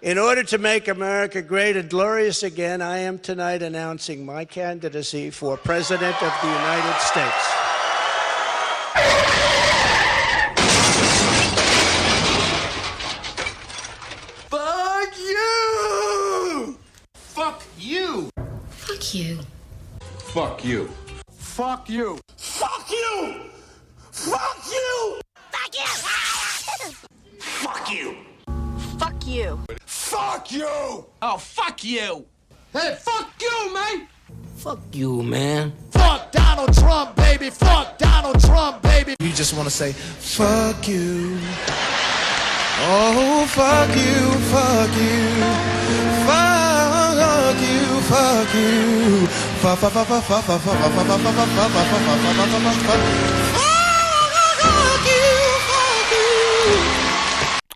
In order to make America great and glorious again, I am tonight announcing my candidacy for President of the United States. Fuck you! Fuck you! Fuck you. Fuck you. Fuck you. Fuck you! Fuck you! Fuck you! Fuck you! Fuck you. Fuck you! Oh, fuck you! Hey, fuck you, man! Fuck you, man. Fuck Donald Trump, baby! Fuck Donald Trump, baby! You just want to say, fuck you. Oh, fuck you, fuck you. Fuck you, fuck you. Fuck, fuck, fuck, fuck, fuck, fuck, fuck, fuck, fuck, fuck, fuck, fuck, fuck, fuck, fuck, fuck.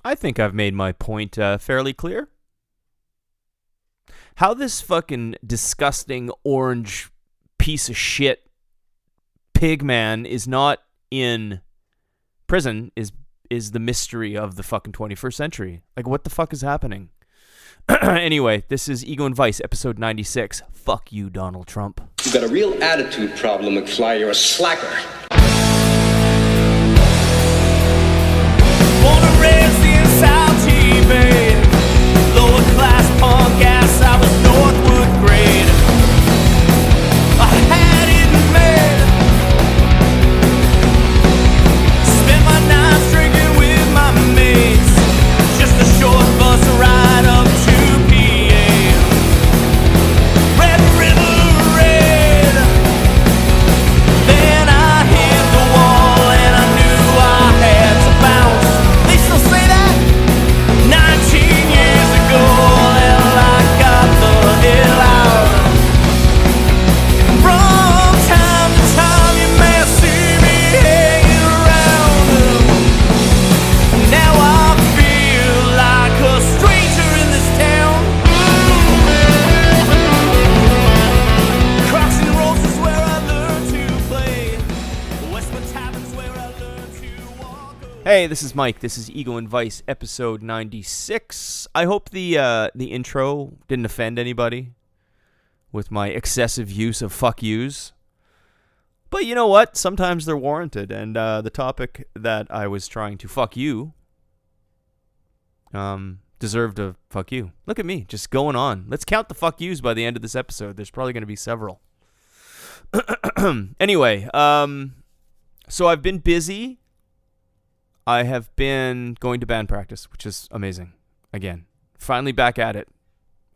I think I've made my point fairly clear. How this fucking disgusting orange piece of shit pig man is not in prison is the mystery of the fucking 21st century. Like, what the fuck is happening? Anyway, this is Ego and Vice, episode 96. Fuck you, Donald Trump. You've got a real attitude problem, McFly. You're a slacker. Born and raised in South Bay, lower class punk ass, I was Northwood grade. I had it made. Spent my nights drinking with my mates. Just a short bus ride up to PA. Red River Red. Then I hit the wall and I knew I had to bounce. They still say that 19 years ago, well, I got the hell out. From time to time you may see me hanging around. Now I feel like a stranger in this town. Crocs and rolls is where I learned to play. Westman Tavern's where I learned to walk away. Hey, this is Mike. This is Ego and Vice, episode 96. I hope the intro didn't offend anybody with my excessive use of fuck yous. But you know what? Sometimes they're warranted, and the topic that I was trying to fuck you deserved a fuck you. Look at me, just going on. Let's count the fuck yous by the end of this episode. There's probably going to be several. Anyway, so I've been busy. I have been going to band practice, which is amazing. Again, finally back at it,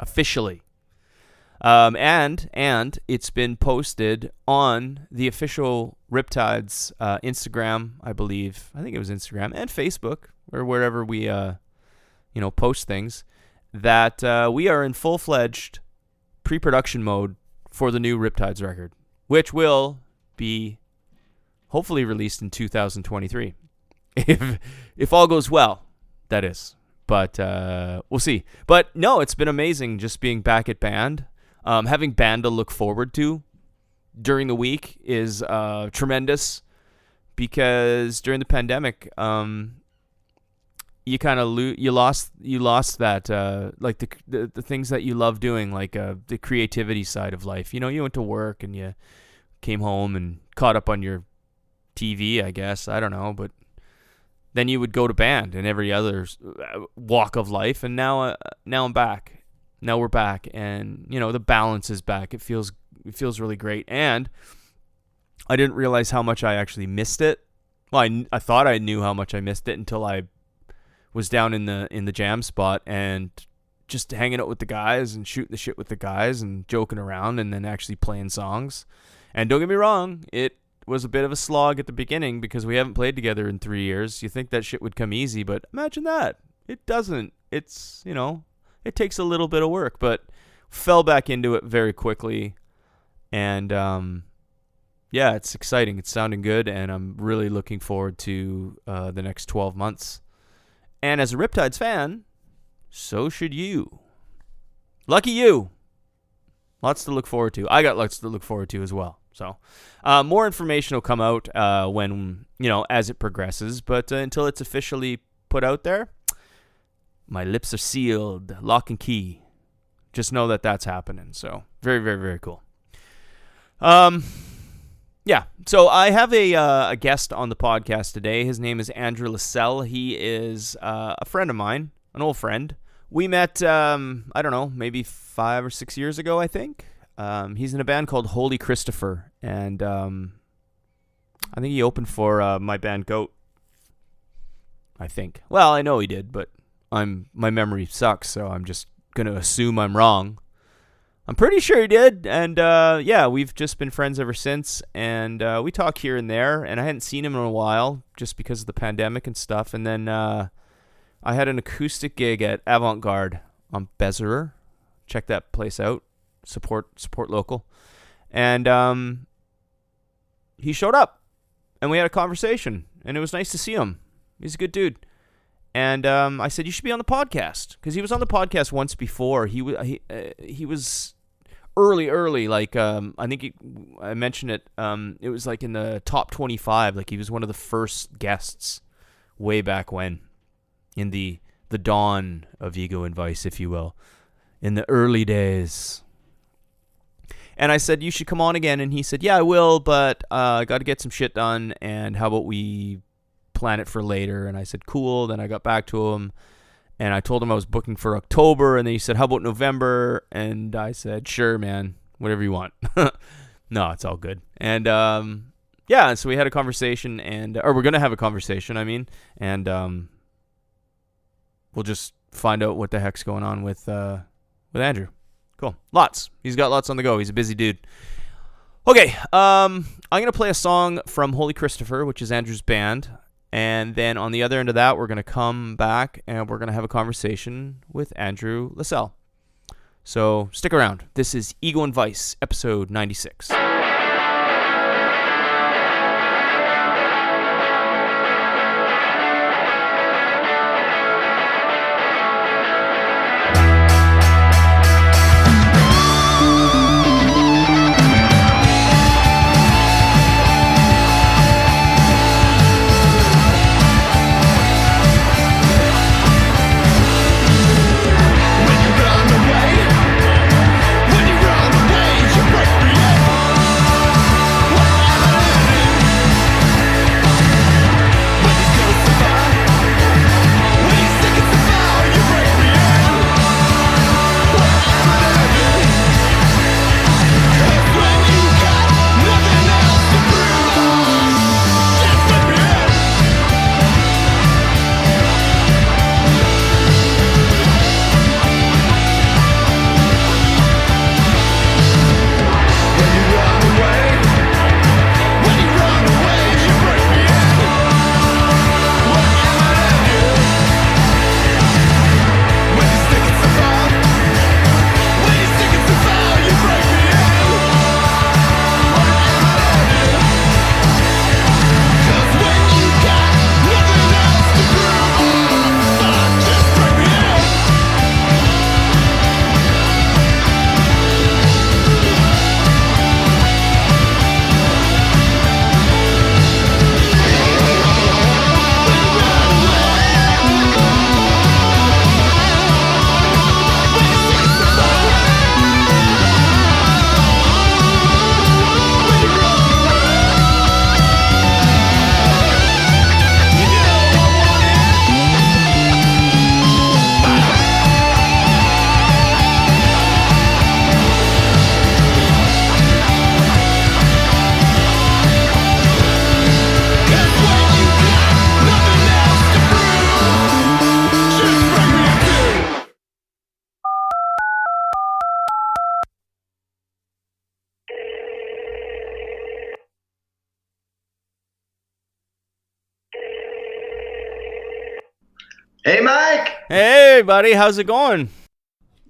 officially. And it's been posted on the official Riptides Instagram, I believe. I think it was Instagram and Facebook, or wherever we post things, that we are in full-fledged pre-production mode for the new Riptides record, which will be hopefully released in 2023. If all goes well, that is. But we'll see. But no, it's been amazing just being back at band. Having band to look forward to during the week is tremendous, because during the pandemic, you kind of you lost that like the things that you love doing, like the creativity side of life. You know, you went to work and you came home and caught up on your TV, I guess. I don't know, but then you would go to band and every other walk of life. And now I'm back. Now we're back, and the balance is back. It feels really great, and I didn't realize how much I actually missed it. Well, I thought I knew how much I missed it until I was down in the jam spot and just hanging out with the guys and shooting the shit with the guys and joking around and then actually playing songs. And don't get me wrong, it was a bit of a slog at the beginning because we haven't played together in 3 years. You think that shit would come easy, but imagine that. It doesn't. It's, it takes a little bit of work, but fell back into it very quickly. And, yeah, it's exciting. It's sounding good, and I'm really looking forward to the next 12 months. And as a Riptides fan, so should you. Lucky you. Lots to look forward to. I got lots to look forward to as well. So more information will come out when, as it progresses. But until it's officially put out there, My lips are sealed, lock and key. Just know that that's happening. So very, very, very cool. Yeah. So I have a guest on the podcast today. His name is Andrew Lacelle. He is a friend of mine, an old friend. We met, I don't know, maybe 5 or 6 years ago, I think. He's in a band called Holy Christopher, and I think he opened for my band Goat. I think. Well, I know he did, but my memory sucks, so I'm just gonna assume I'm wrong. I'm pretty sure he did, and yeah, we've just been friends ever since, and we talk here and there, and I hadn't seen him in a while just because of the pandemic and stuff, and then I had an acoustic gig at Avant Garde on Bezerer. Check that place out. Support local. And he showed up, and we had a conversation, and it was nice to see him. He's a good dude. And I said, you should be on the podcast, because he was on the podcast once before. He was early, like I think I mentioned it. It was like in the top 25. Like he was one of the first guests way back when, in the dawn of Ego and Vice, if you will, in the early days. And I said, you should come on again. And he said, yeah, I will, but I got to get some shit done. And how about we plan it for later? And I said, cool. Then I got back to him, and I told him I was booking for October. And then he said, how about November? And I said, sure, man, whatever you want. No, it's all good. And yeah, so we had a conversation, or we're going to have a conversation, and we'll just find out what the heck's going on with Andrew. Cool. He's got lots on the go. He's a busy dude. Okay, I'm going to play a song from Holy Christopher, which is Andrew's band. And then on the other end of that, we're going to come back and we're going to have a conversation with Andrew Lacelle. So stick around. This is Ego and Vice, episode 96. Hey, Mike. Hey, buddy. How's it going?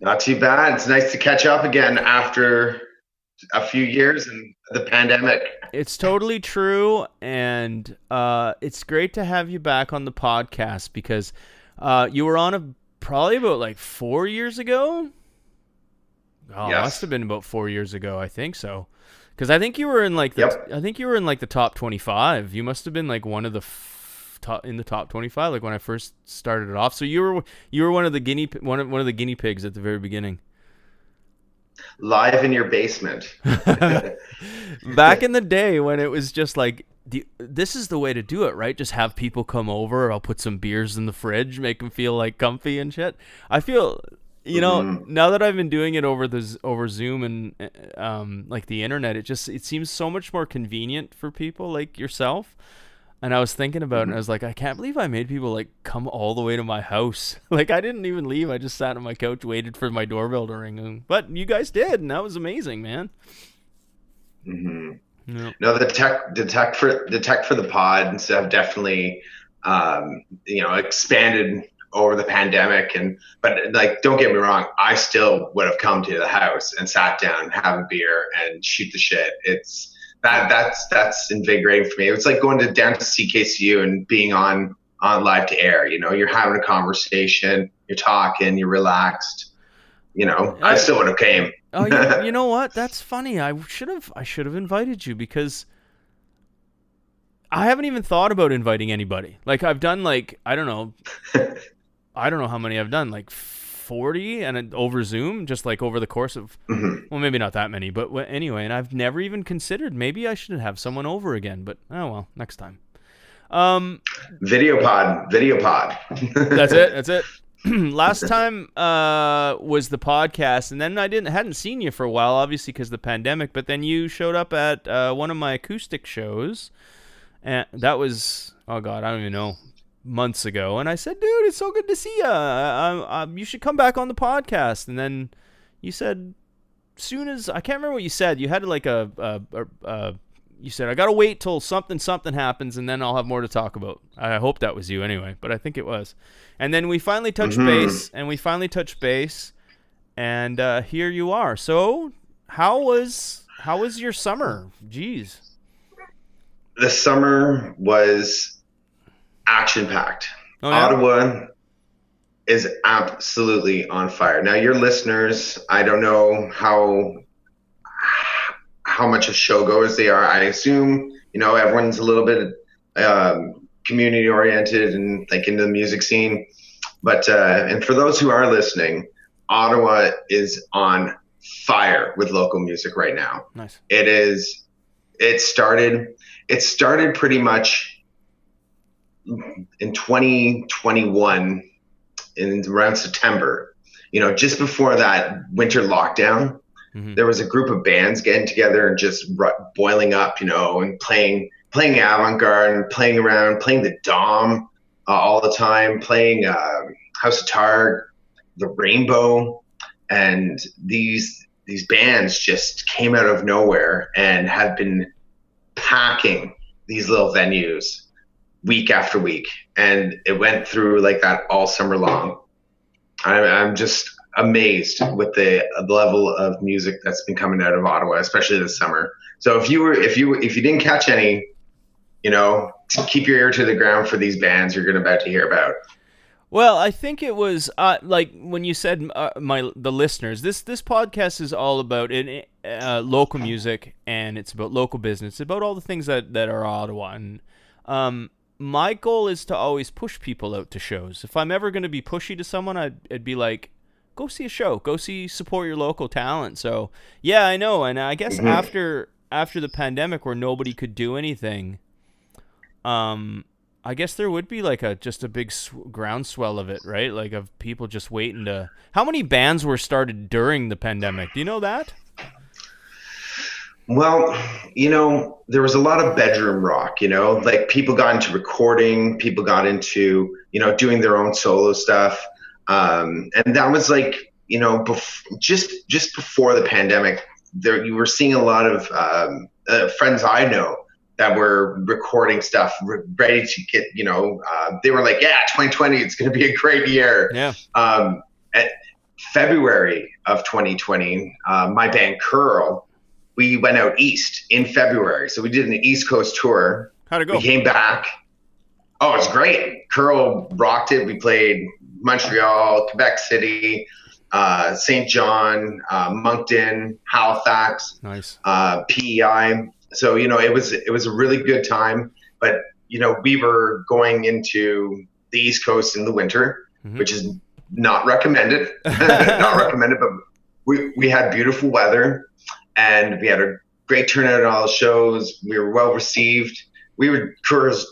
Not too bad. It's nice to catch up again after a few years and the pandemic. It's totally true, and it's great to have you back on the podcast because you were on probably about like 4 years ago. Oh, yes. Must have been about 4 years ago. I think so, because I think you were in like the top 25. You must have been like one of the in the top 25, like when I first started it off. So you were one of the guinea pigs at the very beginning. Live in your basement. Back in the day when it was just like, this is the way to do it, right? Just have people come over. I'll put some beers in the fridge, make them feel like comfy and shit. I feel, now that I've been doing it over Zoom and like the internet, it seems so much more convenient for people like yourself. And I was thinking about it, and I was like, I can't believe I made people like come all the way to my house. Like I didn't even leave. I just sat on my couch, waited for my doorbell to ring. But you guys did, and that was amazing, man. Mm-hmm. Yep. No, the tech for the pod and stuff definitely, expanded over the pandemic. But like, don't get me wrong, I still would have come to the house and sat down, have a beer, and shoot the shit. That's invigorating for me. It's like going down to CKCU and being on live to air. You're having a conversation, you're talking, you're relaxed. I still would have came. Oh, you know what? That's funny. I should have invited you, because I haven't even thought about inviting anybody. Like I've done like I don't know how many I've done, like 40 and over Zoom, just like over the course of well, maybe not that many, but anyway. And I've never even considered maybe I should have someone over again. But oh well, next time. Video pod. That's it. Last time was the podcast, and then I hadn't seen you for a while, obviously because of the pandemic. But then you showed up at one of my acoustic shows, and that was I don't even know, months ago. And I said, dude, it's so good to see you. You should come back on the podcast. And then you said, soon as I can't remember what you said. You had like you said, I gotta wait till something happens, and then I'll have more to talk about. I hope that was you anyway, but I think it was. And then we finally touched base, and here you are. So how was your summer? Jeez. The summer was action-packed. Oh, yeah? Ottawa is absolutely on fire. Now, your listeners, I don't know how much of showgoers they are. I assume, everyone's a little bit community oriented and like into the music scene. But and for those who are listening, Ottawa is on fire with local music right now. Nice. It started pretty much in 2021 in around September. Just before that winter lockdown. Mm-hmm. There was a group of bands getting together and just boiling up, and playing avant-garde and playing around, playing the Dom all the time, playing House of Targ, the Rainbow, and these bands just came out of nowhere and have been packing these little venues week after week, and it went through like that all summer long. I'm just amazed with the level of music that's been coming out of Ottawa, especially this summer. So if you didn't catch any, keep your ear to the ground for these bands you're about to hear about. Well, I think it was like when you said the listeners. This podcast is all about local music, and it's about local business. It's about all the things that are Ottawa. And my goal is to always push people out to shows. If I'm ever going to be pushy to someone, I'd be like, go see a show. Go support your local talent. So yeah, I know. And I guess after the pandemic, where nobody could do anything, I guess there would be like just a big groundswell of it, right? Like of people just waiting to. How many bands were started during the pandemic? Do you know that? Well, there was a lot of bedroom rock, like people got into recording, people got into, doing their own solo stuff. And that was like, just before the pandemic, you were seeing a lot of friends I know that were recording stuff, ready to get, they were like, yeah, 2020, it's going to be a great year. Yeah. At February of 2020, my band Curl, we went out east in February. So we did an East Coast tour. How'd it go? We came back. Oh, it was great. Curl rocked it. We played Montreal, Quebec City, St. John, Moncton, Halifax, nice, PEI. So, it was a really good time. But we were going into the East Coast in the winter, which is not recommended, not recommended, but we had beautiful weather and we had a great turnout at all the shows. We were well received. Curls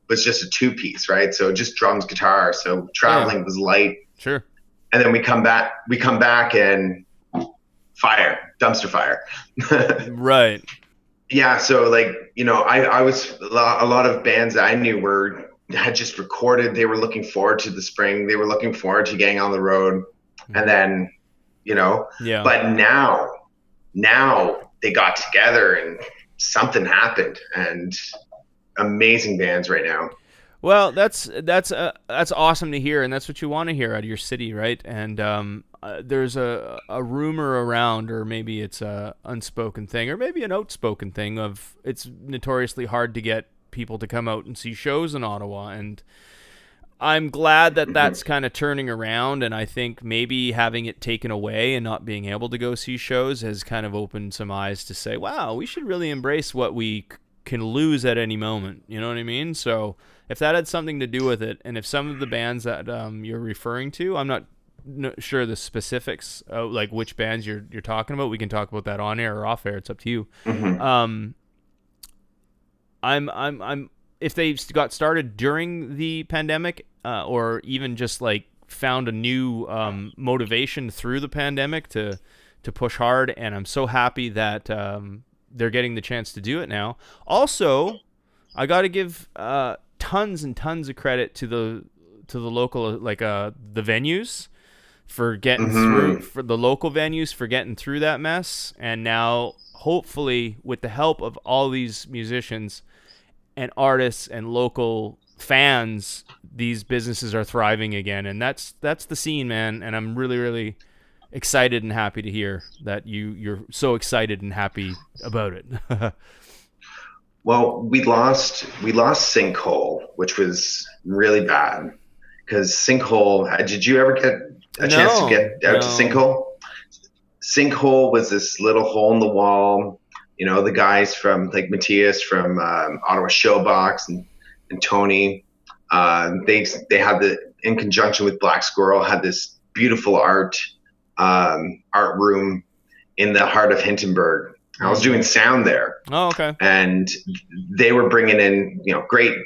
was just a 2-piece, right? So just drums, guitar. So traveling was light. Sure. And then we come back and dumpster fire. Right. Yeah. So like, I was, a lot of bands that I knew had just recorded. They were looking forward to the spring. They were looking forward to getting on the road. And then, but now they got together and something happened, and amazing bands right now. Well, that's awesome to hear, and that's what you want to hear out of your city, right? And there's a rumor around, or maybe it's a unspoken thing, or maybe an outspoken thing of it's notoriously hard to get people to come out and see shows in Ottawa, and I'm glad that that's kind of turning around, and I think maybe having it taken away and not being able to go see shows has kind of opened some eyes to say, wow, we should really embrace what we can lose at any moment. You know what I mean? So if that had something to do with it, and if some of the bands that you're referring to, I'm not sure the specifics, like which bands you're talking about. We can talk about that on air or off air. It's up to you. I'm if they got started during the pandemic, or even just like found a new motivation through the pandemic to push hard, and I'm so happy that they're getting the chance to do it now. Also, I got to give tons and tons of credit to the local, like the venues for getting through, for the local venues for getting through that mess, and now hopefully with the help of all these musicians and artists and local fans, these businesses are thriving again, and that's the scene, man. And I'm really, really excited and happy to hear that you're so excited and happy about it. Well, we lost Sinkhole, which was really bad, because Sinkhole. Did you ever get a chance to get out to Sinkhole? Sinkhole was this little hole in the wall. The guys from like Matthias from Ottawa Showbox and Tony, they had in conjunction with Black Squirrel, had this beautiful art room in the heart of Hintonburg. I was doing sound there. Oh, okay. And they were bringing in, great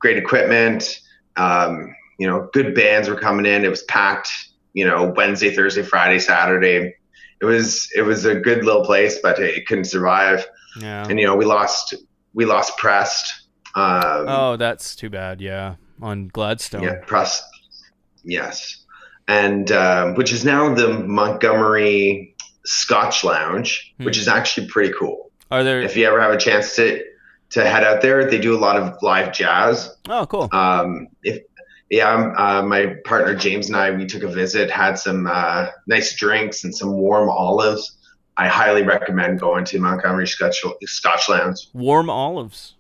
equipment. Good bands were coming in. It was packed, Wednesday, Thursday, Friday, Saturday. It was a good little place, but it couldn't survive. Yeah. And we lost Prest. Oh, that's too bad. Yeah, on Gladstone. Yeah, Prest. Yes, and which is now the Montgomery Scotch Lounge, which is actually pretty cool. Are there? If you ever have a chance to head out there, they do a lot of live jazz. Oh, cool. My partner James and I, we took a visit, had some nice drinks and some warm olives. I highly recommend going to Montgomery Scotch Lounge. Warm olives.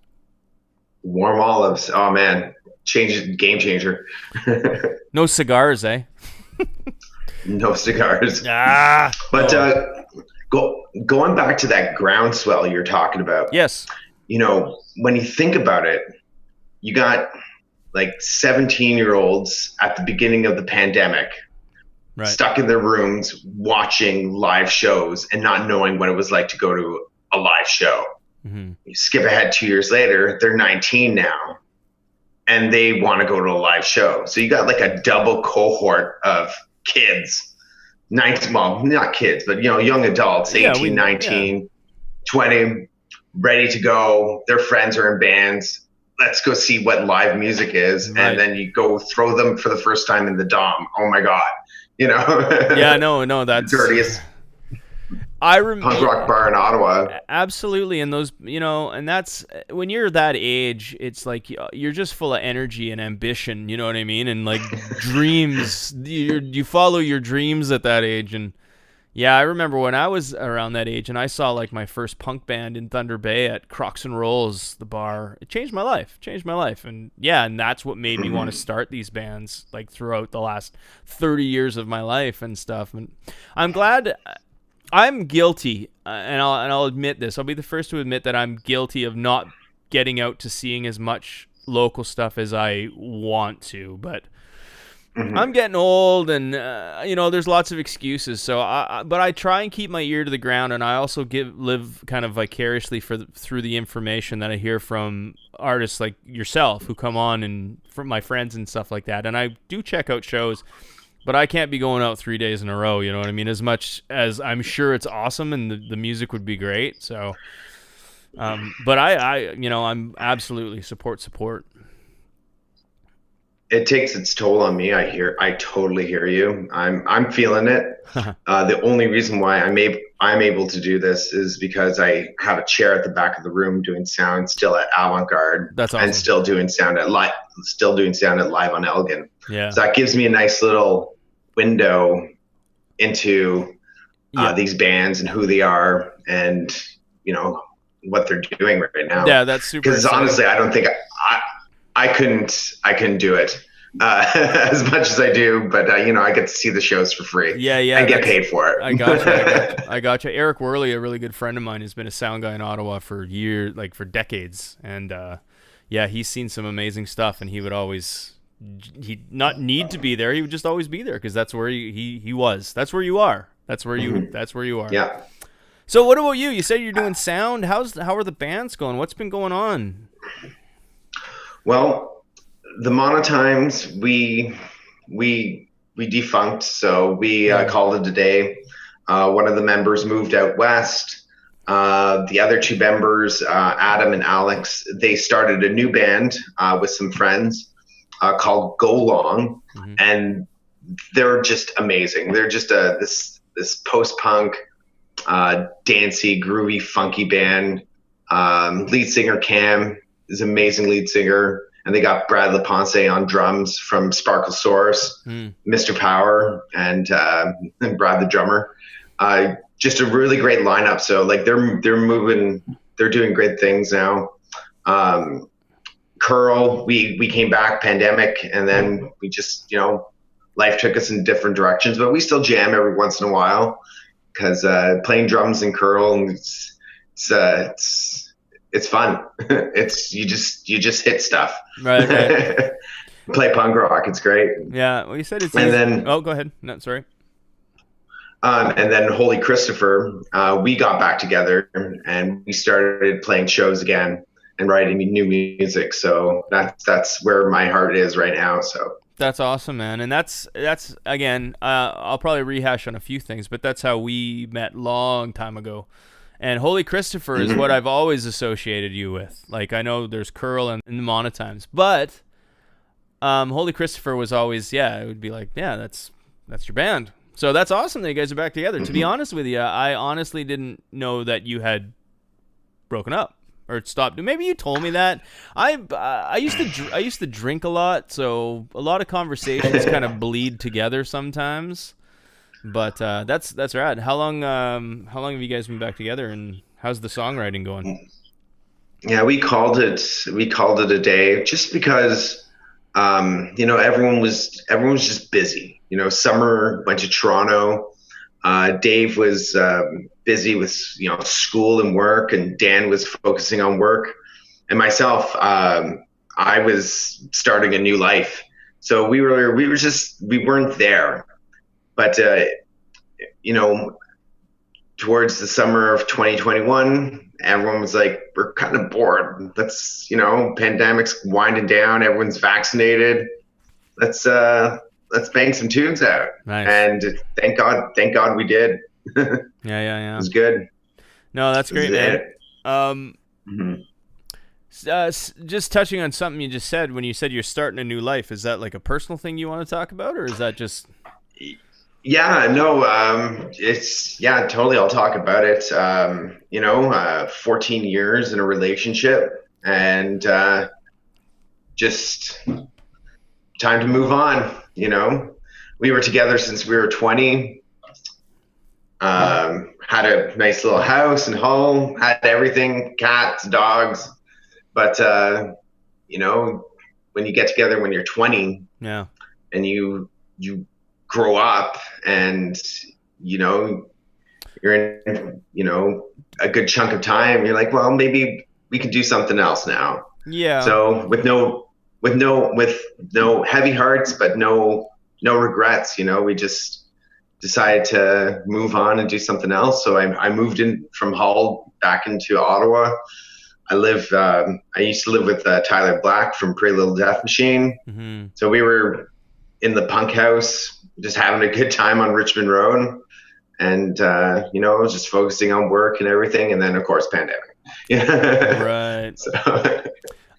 Warm olives. Oh man, game changer. No cigars, eh? No cigars. But going back to that groundswell you're talking about. Yes. When you think about it, you got like 17-year-olds at the beginning of the pandemic, right, stuck in their rooms watching live shows and not knowing what it was like to go to a live show. Mm-hmm. You skip ahead 2 years later, they're 19 now, and they want to go to a live show. So you got like a double cohort of kids, well, not kids, but young adults, 18, 19, 20, ready to go. Their friends are in bands. Let's go see what live music is. Right. And then you go throw them for the first time in the Dom. Oh my God. Yeah, no, that's dirtiest punk rock bar in Ottawa. Absolutely. And those, and that's when you're that age, it's like you're just full of energy and ambition, you know what I mean? And like dreams, you follow your dreams at that age. And yeah, I remember when I was around that age and I saw like my first punk band in Thunder Bay at Crocs and Rolls, the bar. It changed my life. And yeah, and that's what made me want to start these bands like throughout the last 30 years of my life and stuff. And I'm glad. I'm guilty, and I'll admit this. I'll be the first to admit that I'm guilty of not getting out to seeing as much local stuff as I want to, but I'm getting old, and there's lots of excuses. So, but I try and keep my ear to the ground, and I also live kind of vicariously through the information that I hear from artists like yourself who come on, and from my friends and stuff like that. And I do check out shows, but I can't be going out 3 days in a row. You know what I mean? As much as I'm sure it's awesome and the music would be great. So, but I'm absolutely support. It takes its toll on me. I totally hear you. I'm feeling it. The only reason why I'm able to do this is because I have a chair at the back of the room doing sound still at Avant-Garde. That's awesome. And still doing sound at Live on Elgin. Yeah. So that gives me a nice little window into these bands and who they are, and what they're doing right now. Yeah, that's super. Because honestly, I don't think I couldn't do it as much as I do, but I get to see the shows for free. Yeah, and get paid for it. I got you. Eric Worley, a really good friend of mine, has been a sound guy in Ottawa for years, like for decades, and he's seen some amazing stuff, and he'd not need to be there. He would just always be there because that's where he was. That's where you are. That's where you are. Yeah. So what about you? You said you're doing sound. How are the bands going? What's been going on? Well, the Monotymes, we defunct, so we called it a day. One of the members moved out west. The other two members, Adam and Alex, they started a new band with some friends called Go Long, and they're just amazing. They're just this post-punk, dancey, groovy, funky band. Lead singer Cam is an amazing lead singer, and they got Brad LaPonce on drums from Sparkle Source, Mr. Power, and Brad the drummer. Just a really great lineup. So like they're moving, they're doing great things now. Curl, we came back pandemic, and then we just life took us in different directions, but we still jam every once in a while because playing drums in Curl, it's fun. It's you just hit stuff. Right. Play punk rock. It's great. Yeah. Well, you said it's. And easy. then go ahead. No, sorry. And then Holy Christopher, we got back together and we started playing shows again and writing new music. So that's where my heart is right now. So. That's awesome, man. And that's again, I'll probably rehash on a few things, but that's how we met long time ago. And Holy Christopher is what I've always associated you with. Like, I know there's Curl and the Monotymes, but Holy Christopher was always, it would be like, that's your band. So that's awesome that you guys are back together. To be honest with you, I honestly didn't know that you had broken up or stopped. Maybe you told me that. I used to drink a lot, so a lot of conversations kind of bleed together sometimes. But that's rad. How long have you guys been back together, and how's the songwriting going? Yeah, we called it a day just because everyone was just busy. Summer went to Toronto. Dave was busy with school and work, and Dan was focusing on work, and myself, I was starting a new life. So we weren't there. But towards the summer of 2021, everyone was like, we're kind of bored. Let's pandemic's winding down, everyone's vaccinated. Let's bang some tunes out. Nice. And thank God we did. Yeah. It was good. No, that's great, man. Just touching on something you just said, when you said you're starting a new life, is that like a personal thing you want to talk about, or is that just... Yeah, no, totally. I'll talk about it. 14 years in a relationship, and just time to move on. We were together since we were 20. Had a nice little house and home, had everything, cats, dogs. But, when you get together when you're 20, and you grow up, and you're in a good chunk of time, you're like, well, maybe we can do something else now. Yeah. So with no heavy hearts, but no regrets, you know, we just decided to move on and do something else. So I moved in from Hull back into Ottawa. I used to live with Tyler Black from Pretty Little Death Machine. Mm-hmm. So we were in the punk house, just having a good time on Richmond Road. And, you know, just focusing on work and everything. And then, of course, pandemic. Right. So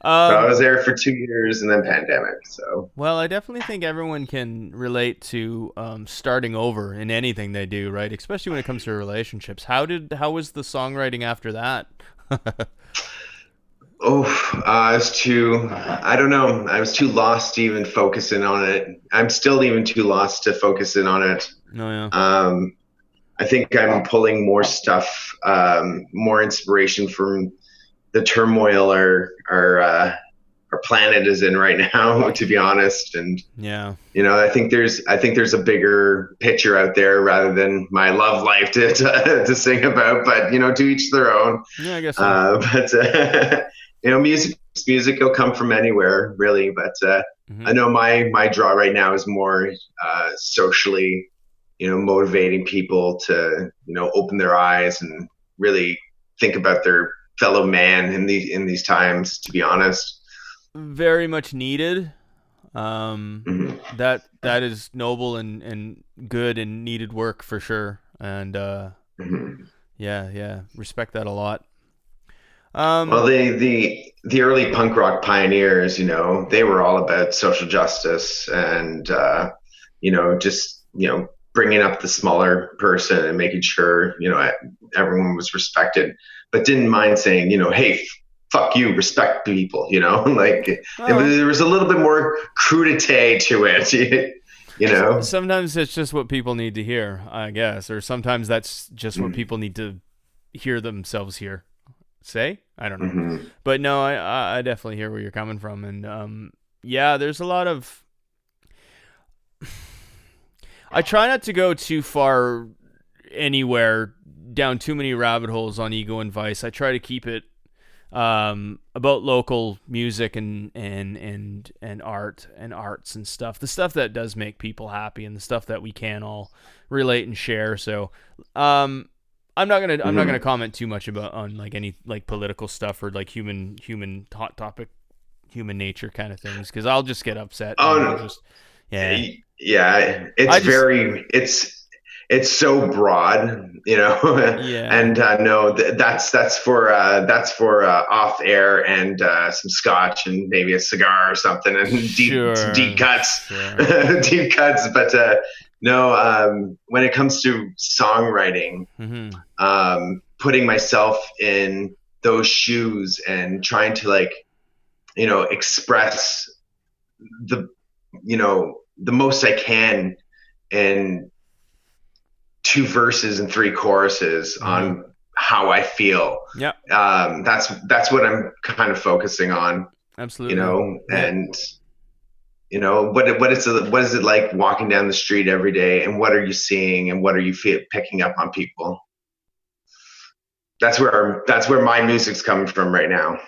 I was there for 2 years and then pandemic. So, well, I definitely think everyone can relate to starting over in anything they do, right? Especially when it comes to relationships. How was the songwriting after that? I was too lost to even focusing on it. I'm still even too lost to focusing on it. Oh, yeah. I think I'm pulling more stuff, more inspiration from the turmoil our planet is in right now, to be honest. And yeah, you know, I think there's a bigger picture out there rather than my love life to sing about. But you know, to each their own. Yeah, I guess so. But you know, music will come from anywhere, really. But Mm-hmm. I know my draw right now is more socially, you know, motivating people to, you know, open their eyes and really think about their fellow man in these times, to be honest. Very much needed. Mm-hmm. That is noble and good and needed work for sure. And Mm-hmm. yeah, respect that a lot. Well, the early punk rock pioneers, you know, they were all about social justice and you know, just, you know, bringing up the smaller person and making sure, you know, everyone was respected, but didn't mind saying, you know, hey, fuck you, respect people, you know, like there was a little bit more crudité to it, you know. Sometimes it's just what people need to hear, I guess, or sometimes that's just what people need to hear themselves say. I don't know. Mm-hmm. But no, I definitely hear where you're coming from. And yeah, there's a lot of... I try not to go too far anywhere down too many rabbit holes on ego and vice. I try to keep it about local music and art and arts and stuff. The stuff that does make people happy and the stuff that we can all relate and share. So I'm not gonna comment too much on like any like political stuff or like human hot topic, human nature kind of things, because I'll just get upset. Oh no. Yeah, it's so broad, you know. Yeah. And no, that's for off air and some scotch and maybe a cigar or something and deep cuts, sure. Deep cuts. But no, when it comes to songwriting, mm-hmm. Putting myself in those shoes and trying to, like, you know, express the most I can in 2 verses and 3 choruses on how I feel. Yeah. That's what I'm kind of focusing on. Absolutely. You know, and you know, what is it like walking down the street every day, and what are you seeing, and what are you picking up on people? That's where my music's coming from right now.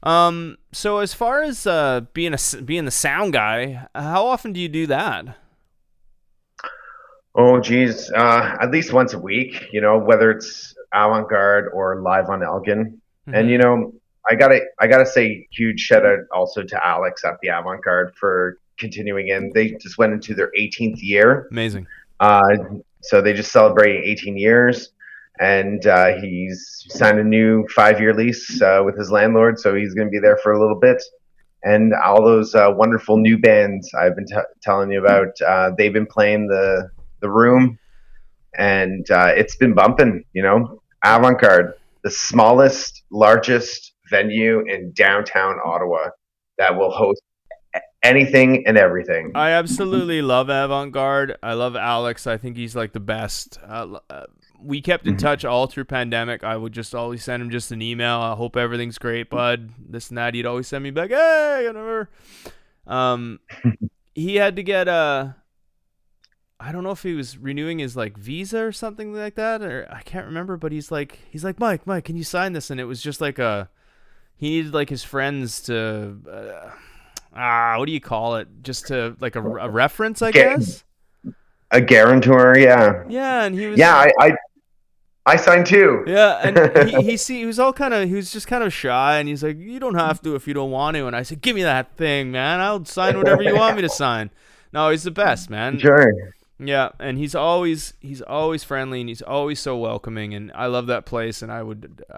So as far as being the sound guy, how often do you do that? Oh, geez. At least once a week, whether it's avant-garde or live on Elgin. And, I gotta say huge shout out also to Alex at the avant-garde for continuing in. They just went into their 18th year. Amazing. So they just celebrated 18 years. And he's signed a new 5-year lease with his landlord. So he's going to be there for a little bit. And all those wonderful new bands I've been telling you about, they've been playing the room, and it's been bumping. Avant-garde, the smallest, largest venue in downtown Ottawa that will host anything and everything. I absolutely love avant-garde. I love Alex. I think he's like the best. We kept in touch all through pandemic. I would just always send him just an email. I hope everything's great, bud. This and that. He'd always send me back, hey, whatever. He had to get I don't know if he was renewing his like visa or something like that, or I can't remember. But he's like, Mike, can you sign this? And it was just like he needed like his friends to, what do you call it? Just to like a reference, I guess. A guarantor, yeah. Yeah, and he was. Yeah, I signed too. Yeah, and he was just kind of shy, and he's like, you don't have to if you don't want to. And I said, give me that thing, man. I'll sign whatever you want me to sign. No, he's the best, man. Sure. Yeah, and he's always friendly, and he's always so welcoming, and I love that place, and I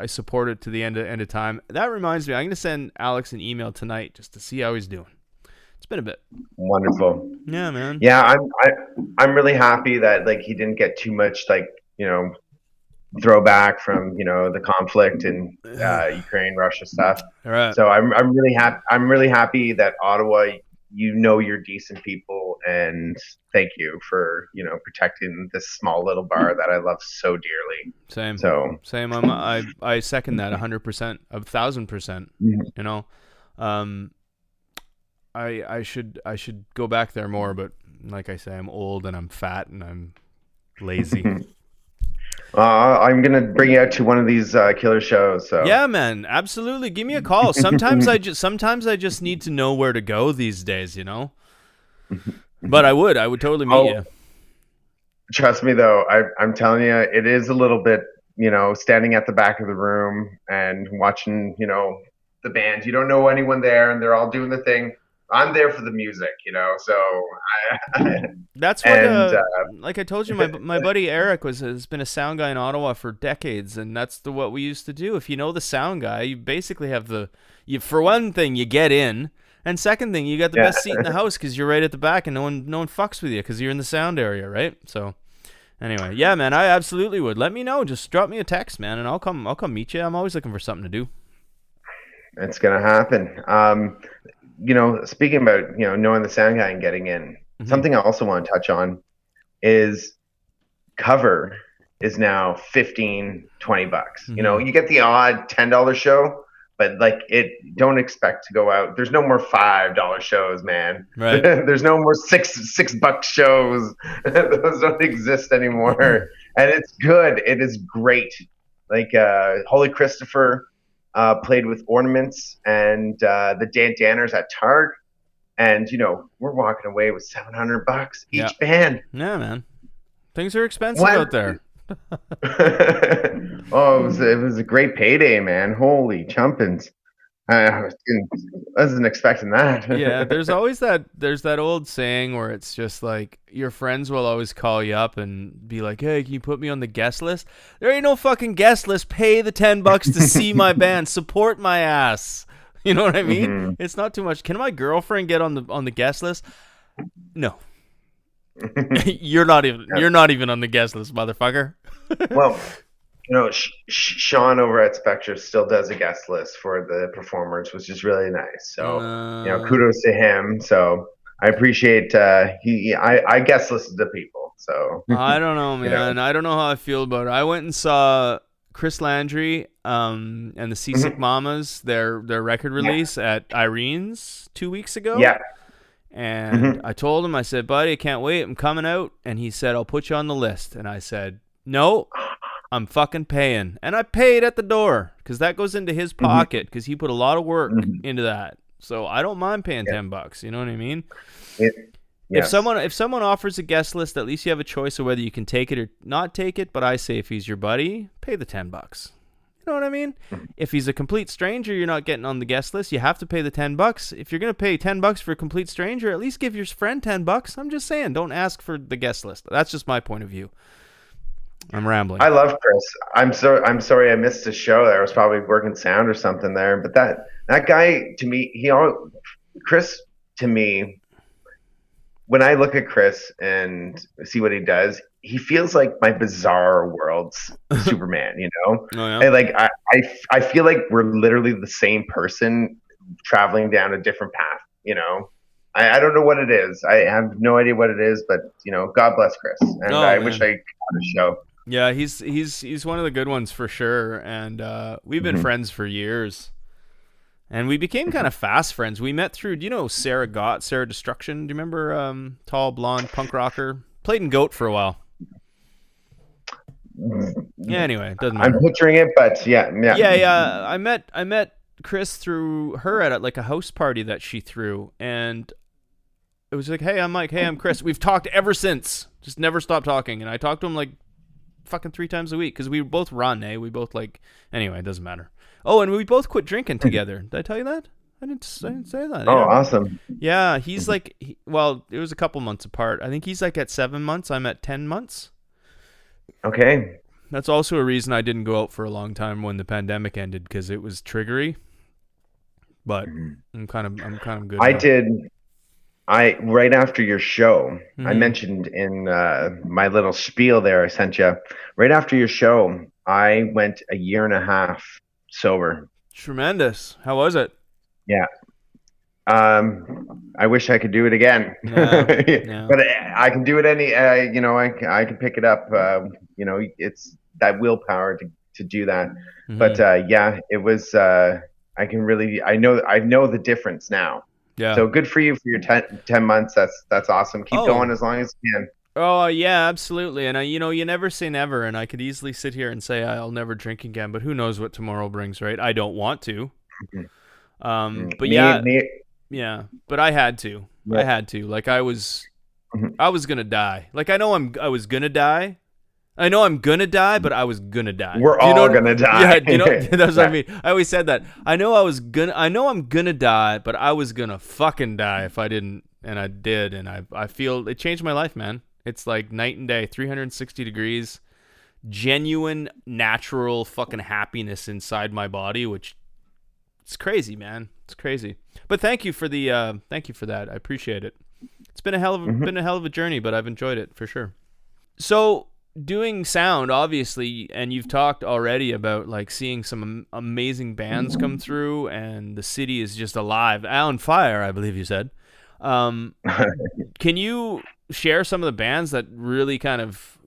support it to the end of time. That reminds me, I'm gonna send Alex an email tonight just to see how he's doing. It's been a bit. Wonderful. Yeah, man. Yeah, I'm really happy that like he didn't get too much throwback from the conflict in Ukraine, Russia stuff. All right. So I'm really happy. I'm really happy that Ottawa, you're decent people, and thank you for protecting this small little bar that I love so dearly. Same. I second that 100%, 1,000%. I should go back there more, but like I say, I'm old and I'm fat and I'm lazy. I'm gonna bring you out to one of these killer shows. So yeah, man, absolutely. Give me a call. Sometimes I just need to know where to go these days, But I would totally meet you. Trust me, though, I'm telling you, it is a little bit, standing at the back of the room and watching, the band. You don't know anyone there, and they're all doing the thing. I'm there for the music, so that's what like I told you, my buddy Eric has been a sound guy in Ottawa for decades, and that's what we used to do. If you know the sound guy, you basically have for one thing, you get in, and second thing, you got the best seat in the house because you're right at the back, and no one fucks with you because you're in the sound area, right? So anyway, yeah, man, I absolutely would. Let me know. Just drop me a text, man, and I'll come meet you. I'm always looking for something to do. It's gonna happen. Speaking about, knowing the sound guy and getting in, something I also want to touch on is cover is now $15-20. You get the odd $10 show, but like don't expect to go out. There's no more $5 shows, man. Right. There's no more $6 shows. Those don't exist anymore. And it's good. It is great. Like Holy Christopher played with Ornaments and the Dan Danners at Targ, and we're walking away with $700 each band. Yeah, man, things are expensive out there. Oh, it was a great payday, man. Holy chumpins. I wasn't expecting that. Yeah, there's that old saying where it's just like your friends will always call you up and be like, hey, can you put me on the guest list? There ain't no fucking guest list. Pay the $10 to see my band. Support my ass. You know what I mean? Mm-hmm. It's not too much. Can my girlfriend get on the guest list? No. You're not even on the guest list, motherfucker. Well, Sean over at Spectre still does a guest list for the performers, which is really nice. So, kudos to him. So I appreciate I guest listed to people. So I don't know, man. I don't know how I feel about it. I went and saw Chris Landry and the Seasick Mamas, their record release at Irene's 2 weeks ago. Yeah. And I told him, I said, buddy, I can't wait. I'm coming out. And he said, I'll put you on the list. And I said, no, I'm fucking paying. And I paid at the door because that goes into his pocket because he put a lot of work into that. So I don't mind paying $10. You know what I mean? Yes. If someone offers a guest list, at least you have a choice of whether you can take it or not take it. But I say if he's your buddy, pay the $10. You know what I mean? If he's a complete stranger, you're not getting on the guest list. You have to pay the $10. If you're gonna pay $10 for a complete stranger, at least give your friend $10. I'm just saying, don't ask for the guest list. That's just my point of view. I'm rambling. I love Chris. I'm sorry I missed the show there. I was probably working sound or something there. But that guy, to me, Chris, to me, when I look at Chris and see what he does, he feels like my Bizarre World's Superman, you know? Oh, yeah? And like I feel like we're literally the same person traveling down a different path, you know? I don't know what it is. I have no idea what it is, but you know, God bless Chris. And I wish I had a show. Yeah, he's one of the good ones for sure. And we've been friends for years. And we became kind of fast friends. We met through, do you know Sarah Destruction? Do you remember tall, blonde, punk rocker? Played in Goat for a while. Yeah, anyway, it doesn't matter. I'm picturing it, but yeah. Yeah. I met Chris through her at like a house party that she threw, and it was like, hey, I'm Mike. Hey, I'm Chris. We've talked ever since. Just never stopped talking, and I talked to him like fucking 3 times a week because we both run. We both like. Anyway, it doesn't matter. Oh, and we both quit drinking together. Did I tell you that? I didn't say that. Oh, awesome. Yeah, he's like, it was a couple months apart. I think he's like at 7 months. I'm at 10 months. Okay. That's also a reason I didn't go out for a long time when the pandemic ended because it was triggery. But I'm kind of good. I now. did. Right after your show, I mentioned in my little spiel there I sent you. Right after your show, I went a year and a half sober. Tremendous. How was it? Yeah. I wish I could do it again. Yeah. But I can do it I can pick it up. It's that willpower to do that. But it was I know the difference now. Yeah. So good for you for your 10 months. That's awesome. Keep going as long as you can. Oh, yeah, absolutely. And you never say never, and I could easily sit here and say I'll never drink again, but who knows what tomorrow brings, right? I don't want to. But yeah, but I had to. Yeah. I had to. Like I was going to die. Like I know I was going to die. I know I'm going to die, but I was going to die. We're all going to die. Yeah, that's what I mean. I always said that. I know I'm going to die, but I was going to fucking die if I didn't, and I did, and I feel it changed my life, man. It's like night and day, 360 degrees, genuine, natural fucking happiness inside my body, which it's crazy, man. It's crazy. But thank you for that. I appreciate it. It's been a hell of a journey, but I've enjoyed it for sure. So doing sound, obviously, and you've talked already about like seeing some amazing bands come through, and the city is just alive, on fire, I believe you said. Can you share some of the bands that really kind of,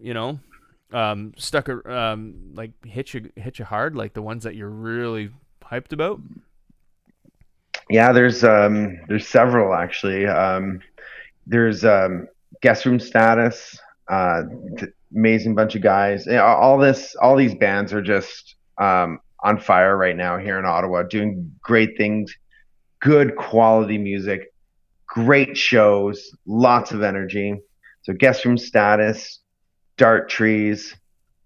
stuck, like hit you hard, like the ones that you're really hyped about? Yeah, there's several actually. There's Guest Room Status, amazing bunch of guys. All these bands are just on fire right now here in Ottawa, doing great things, good quality music. Great shows, lots of energy. So Guest Room Status, Dart Trees,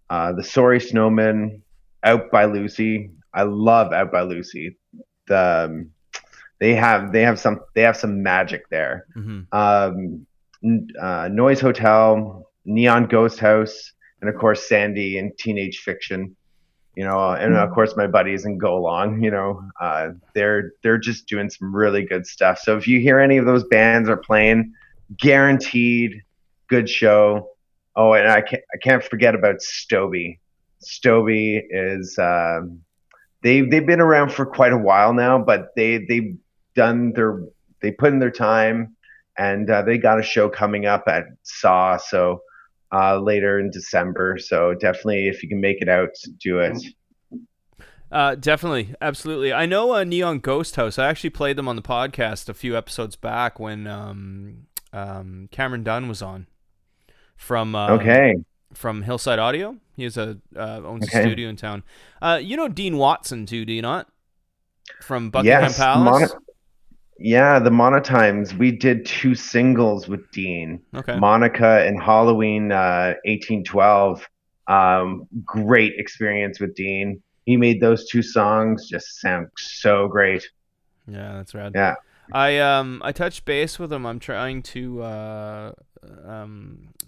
the Sorry Snowmen, Out by Lucy. I love Out by Lucy. They have some magic there. Noise Hotel, Neon Ghost House, and of course Sandy and Teenage Fiction. And of course my buddies in Go Long, they're just doing some really good stuff. So if you hear any of those bands are playing, guaranteed good show. Oh, and I can't forget about Stoby. Stoby is they've been around for quite a while now, but they put in their time, and they got a show coming up at SAW. So. Later in December, so definitely if you can make it out, do it. Definitely, absolutely. I know Neon Ghost House. I actually played them on the podcast a few episodes back when Cameron Dunn was on from from Hillside Audio. He has owns a studio in town. You know Dean Watson too, do you not? From Buckingham Palace. The Monotymes. We did 2 singles with Dean. Okay. Monica and Halloween 1812. Great experience with Dean. He made those 2 songs just sound so great. Yeah, that's rad. Yeah. I touched base with him. I'm trying to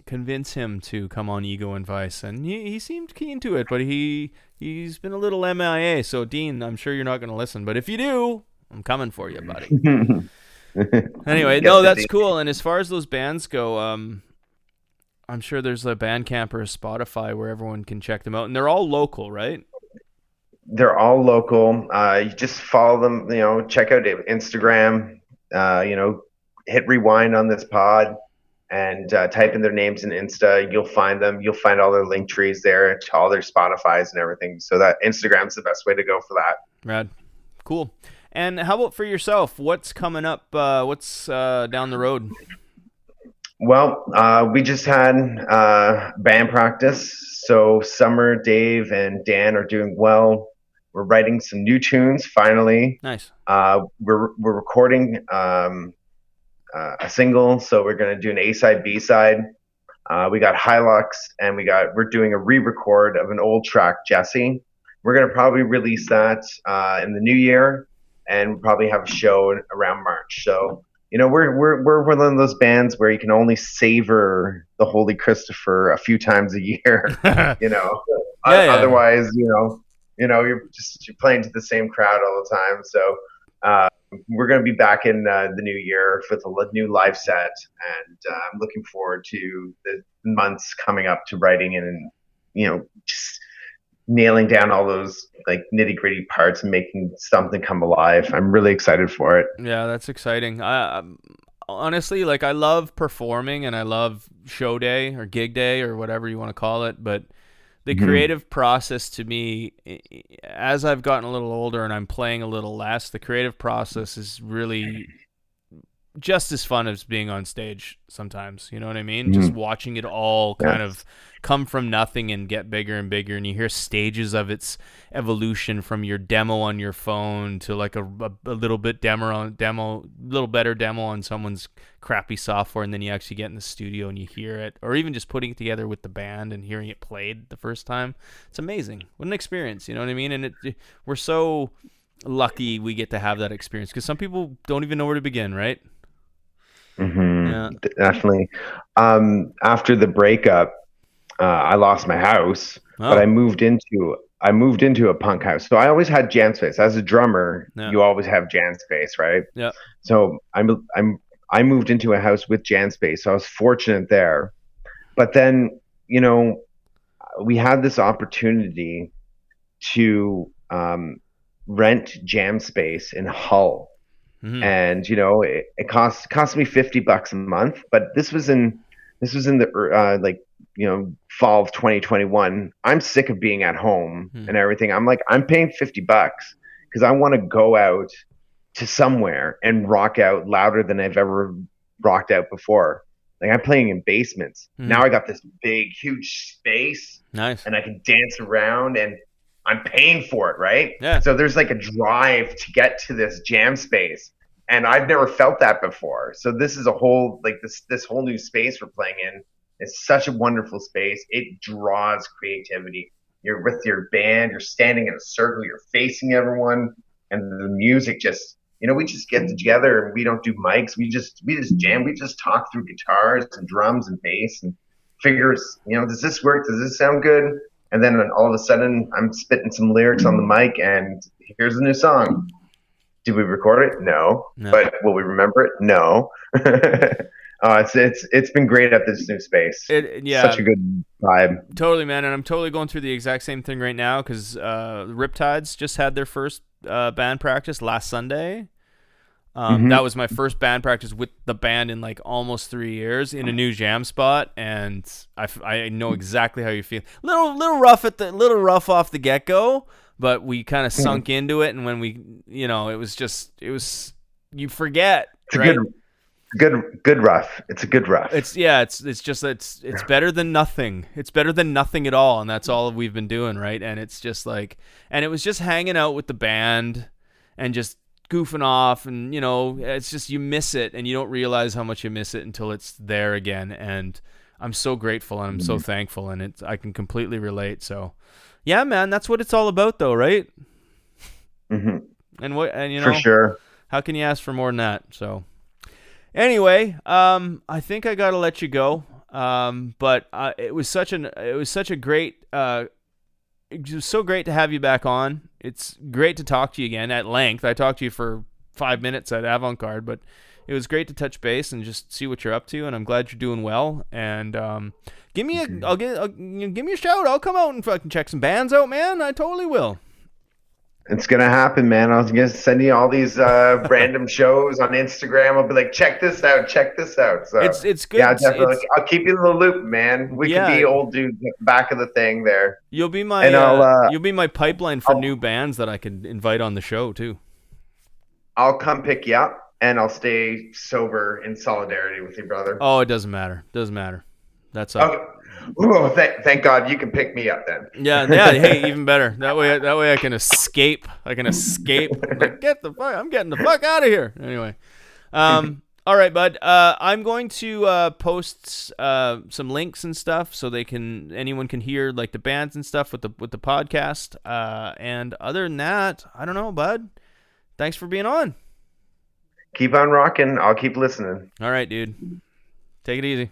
convince him to come on Ego and Vice, and he seemed keen to it, but he's been a little MIA. So Dean, I'm sure you're not going to listen, but if you do, I'm coming for you, buddy. Anyway, no, that's cool. And as far as those bands go, I'm sure there's a Bandcamp or a Spotify where everyone can check them out, and they're all local, right? They're all local. You just follow them, check out Instagram, hit rewind on this pod and type in their names in Insta. You'll find them. You'll find all their link trees there to all their Spotifys and everything. So that Instagram's the best way to go for that. Rad. Cool. And how about for yourself? What's coming up? What's down the road? Well, we just had band practice. So Summer, Dave, and Dan are doing well. We're writing some new tunes finally. Nice. We're recording a single, so we're gonna do an A-side, B-side. We got Hilux, and we're doing a re-record of an old track, Jesse. We're gonna probably release that in the new year, and we'll probably have a show around March. So we're one of those bands where you can only savor the Holy Christopher a few times a year. Otherwise, you're playing to the same crowd all the time. So we're going to be back in the new year with a new live set, and I'm looking forward to the months coming up to writing and just nailing down all those like nitty gritty parts and making something come alive. I'm really excited for it. Yeah, that's exciting. Honestly, like, I love performing and I love show day or gig day or whatever you want to call it, but the creative process to me, as I've gotten a little older and I'm playing a little less, the creative process is really just as fun as being on stage sometimes. You know what I mean? Just watching it all kind of come from nothing and get bigger and bigger, and you hear stages of its evolution from your demo on your phone to like a little bit little better demo on someone's crappy software, and then you actually get in the studio and you hear it, or even just putting it together with the band and hearing it played the first time. It's amazing. What an experience, you know what I mean? And we're so lucky we get to have that experience, because some people don't even know where to begin, right? Yeah. Definitely. After the breakup, I lost my house, but I moved into a punk house. So I always had jam space. As a drummer, you always have jam space, right? Yeah. So I moved into a house with jam space. So I was fortunate there. But then, we had this opportunity to rent jam space in Hull. And it cost me $50 a month, but this was in the fall of 2021. I'm sick of being at home and everything. I'm like, I'm paying $50 because I want to go out to somewhere and rock out louder than I've ever rocked out before. Like, I'm playing in basements. Now I got this big, huge space. Nice. And I can dance around, and I'm paying for it, right? Yeah. So there's like a drive to get to this jam space, and I've never felt that before. So this is a whole this whole new space we're playing in. It's such a wonderful space. It draws creativity. You're with your band. You're standing in a circle. You're facing everyone, and the music just we just get together, and we don't do mics. We just jam. We just talk through guitars and drums and bass and figures. Does this work? Does this sound good? And then all of a sudden, I'm spitting some lyrics on the mic, and here's a new song. Did we record it? No. But will we remember it? No. It's been great at this new space. Such a good vibe. Totally, man. And I'm totally going through the exact same thing right now, because Riptides just had their first band practice last Sunday. That was my first band practice with the band in like almost 3 years in a new jam spot, and I know exactly how you feel. Little rough off the get go, but we kind of sunk into it, and when we, you forget. It's right? Good rough. It's a good rough. It's better than nothing. It's better than nothing at all, and that's all we've been doing, right? And it's just like, and it was just hanging out with the band and just goofing off, and it's just, you miss it and you don't realize how much you miss it until it's there again. And I'm so grateful and I'm so thankful, and I can completely relate. So yeah, man, that's what it's all about though, right? Mm-hmm. And for sure, how can you ask for more than that? So anyway, I think I gotta let you go. But it was so great to have you back on. It's great to talk to you again at length. I talked to you for 5 minutes at Avant-Garde, but it was great to touch base and just see what you're up to. And I'm glad you're doing well. And give me a shout. I'll come out and fucking check some bands out, man. I totally will. It's gonna happen, man. I was gonna send you all these random shows on Instagram. I'll be like, check this out. So it's good. Yeah, definitely. I'll keep you in the loop, man. We could be old dudes at the back of the thing there. You'll be my pipeline for new bands that I can invite on the show too. I'll come pick you up, and I'll stay sober in solidarity with you, brother. Oh, it doesn't matter. That's all. Okay. Oh, thank God you can pick me up then. Yeah. Hey, even better. That way I can escape. Like, I'm getting the fuck out of here. Anyway, all right, bud. I'm going to post some links and stuff so anyone can hear like the bands and stuff with the podcast. And other than that, I don't know, bud. Thanks for being on. Keep on rocking. I'll keep listening. All right, dude. Take it easy.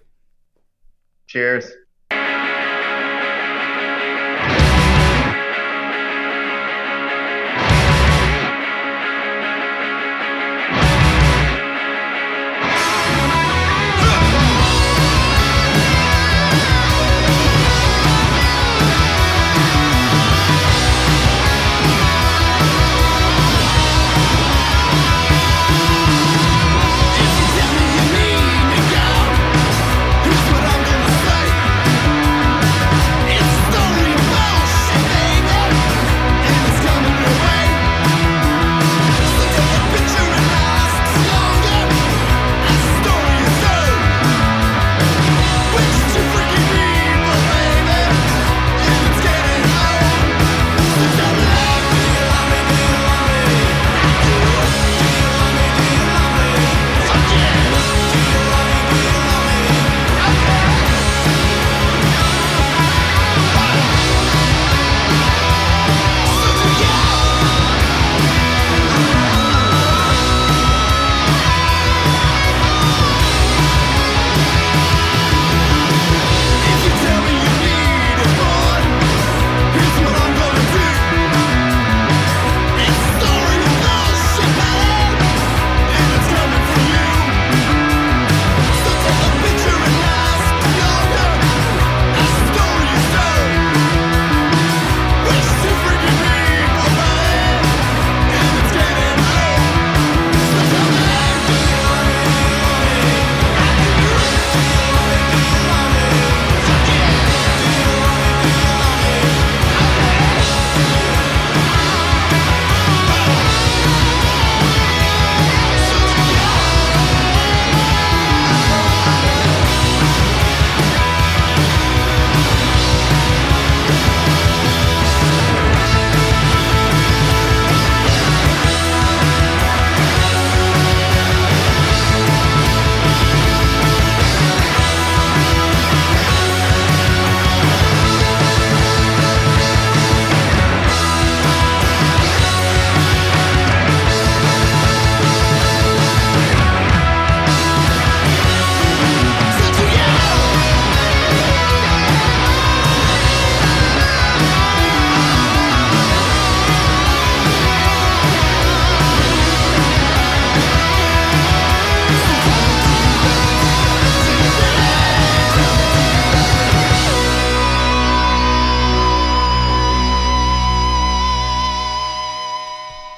Cheers.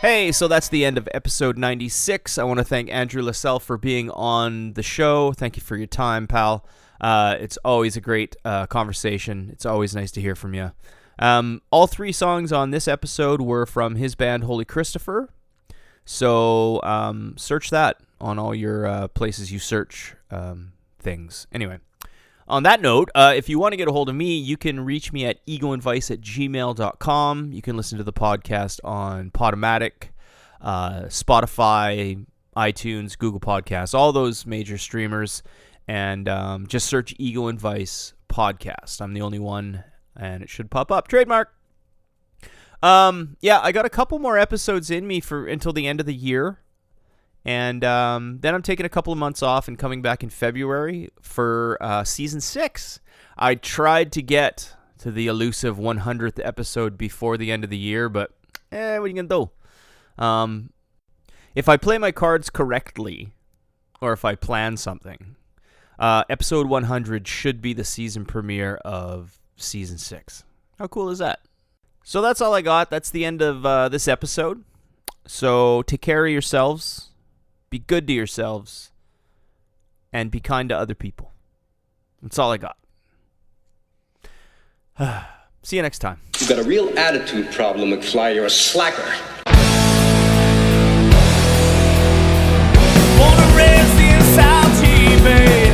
Hey, so that's the end of episode 96. I want to thank Andrew Lacelle for being on the show. Thank you for your time, pal. It's always a great conversation. It's always nice to hear from you. All 3 songs on this episode were from his band, Holy Christopher. So search that on all your places you search things. Anyway, on that note, if you want to get a hold of me, you can reach me at egoandvice@gmail.com. You can listen to the podcast on Podomatic, Spotify, iTunes, Google Podcasts, all those major streamers, and just search Ego and Vice Podcast. I'm the only one, and it should pop up. Trademark. I got a couple more episodes in me until the end of the year. And then I'm taking a couple of months off and coming back in February for season 6. I tried to get to the elusive 100th episode before the end of the year, but what are you going to do? If I play my cards correctly, or if I plan something, episode 100 should be the season premiere of season 6. How cool is that? So that's all I got. That's the end of this episode. So take care of yourselves. Be good to yourselves, and be kind to other people. That's all I got. See you next time. You've got a real attitude problem, McFly. You're a slacker. Wanna raise the inside, baby.